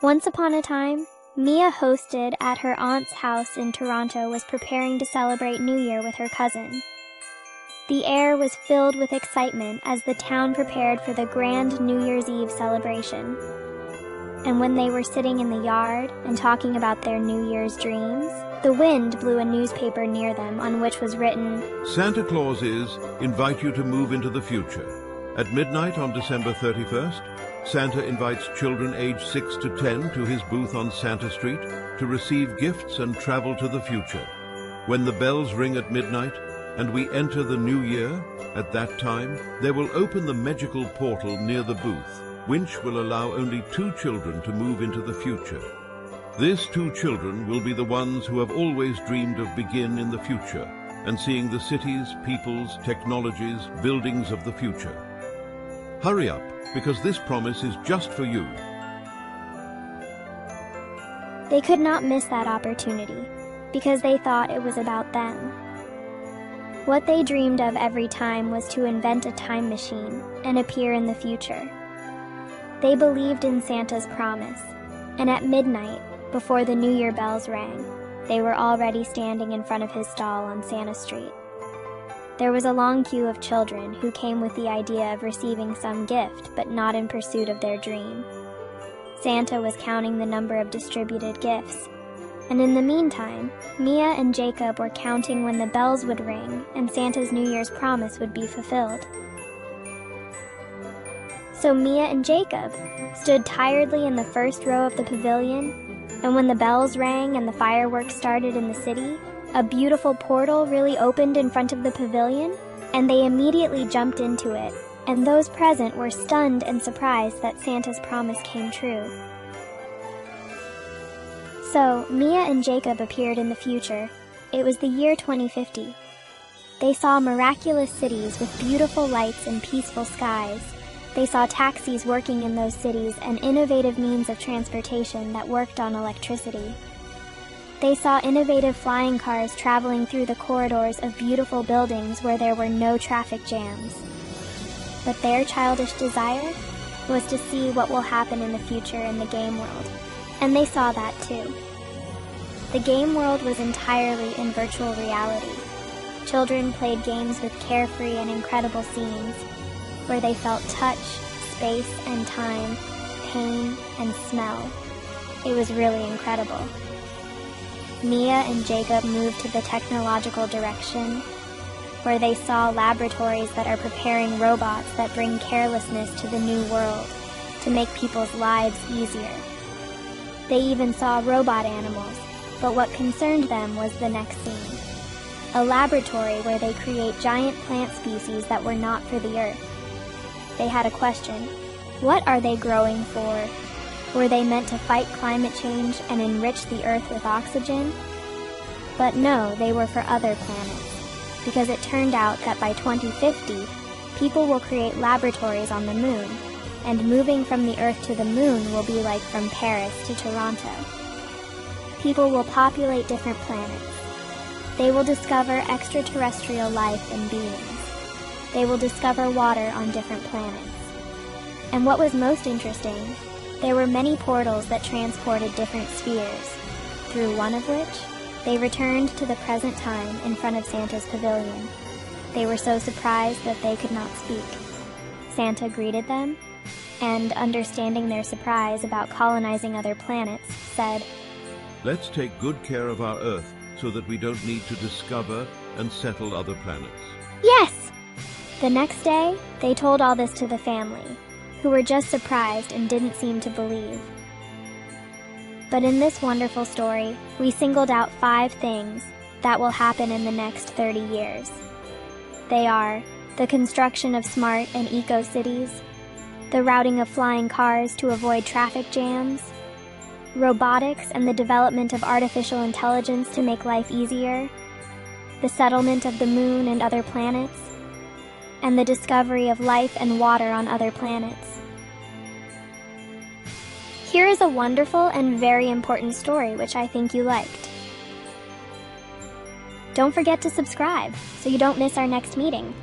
Once upon a time, Mia, hosted at her aunt's house in Toronto, was preparing to celebrate New Year with her cousin. The air was filled with excitement as the town prepared for the grand New Year's Eve celebration. And when they were sitting in the yard and talking about their New Year's dreams, the wind blew a newspaper near them on which was written, Santa Claus invite you to move into the future. At midnight on December 31st, Santa invites children aged 6 to 10 to his booth on Santa Street to receive gifts and travel to the future. When the bells ring at midnight and we enter the new year, at that time, they will open the magical portal near the booth, which will allow only 2 children to move into the future. These 2 children will be the ones who have always dreamed of begin in the future and seeing the cities, peoples, technologies, buildings of the future. Hurry up, because this promise is just for you. They could not miss that opportunity, because they thought it was about them. What they dreamed of every time was to invent a time machine and appear in the future. They believed in Santa's promise, and at midnight, before the New Year bells rang, they were already standing in front of his stall on Santa Street. There was a long queue of children who came with the idea of receiving some gift, but not in pursuit of their dream. Santa was counting the number of distributed gifts, and in the meantime, Mia and Jacob were counting when the bells would ring and Santa's New Year's promise would be fulfilled. So Mia and Jacob stood tiredly in the first row of the pavilion, and when the bells rang and the fireworks started in the city, a beautiful portal really opened in front of the pavilion, and they immediately jumped into it, and those present were stunned and surprised that Santa's promise came true. So, Mia and Jacob appeared in the future. It was the year 2050. They saw miraculous cities with beautiful lights and peaceful skies. They saw taxis working in those cities and innovative means of transportation that worked on electricity. They saw innovative flying cars traveling through the corridors of beautiful buildings where there were no traffic jams. But their childish desire was to see what will happen in the future in the game world, and they saw that too. The game world was entirely in virtual reality. Children played games with carefree and incredible scenes, where they felt touch, space and time, pain and smell. It was really incredible. Mia and Jacob moved to the technological direction, where they saw laboratories that are preparing robots that bring carelessness to the new world to make people's lives easier. They even saw robot animals, but what concerned them was the next scene. A laboratory where they create giant plant species that were not for the Earth. They had a question. What are they growing for? Were they meant to fight climate change and enrich the Earth with oxygen? But no, they were for other planets, because it turned out that by 2050, people will create laboratories on the moon, and moving from the Earth to the moon will be like from Paris to Toronto. People will populate different planets. They will discover extraterrestrial life and beings. They will discover water on different planets. And what was most interesting, there were many portals that transported different spheres, through one of which, they returned to the present time in front of Santa's pavilion. They were so surprised that they could not speak. Santa greeted them, and understanding their surprise about colonizing other planets, said, Let's take good care of our Earth so that we don't need to discover and settle other planets. Yes! The next day, they told all this to the family, who were just surprised and didn't seem to believe. But in this wonderful story, we singled out 5 things that will happen in the next 30 years. They are the construction of smart and eco-cities, the routing of flying cars to avoid traffic jams, robotics and the development of artificial intelligence to make life easier, the settlement of the moon and other planets, and the discovery of life and water on other planets. Here is a wonderful and very important story which I think you liked. Don't forget to subscribe so you don't miss our next meeting.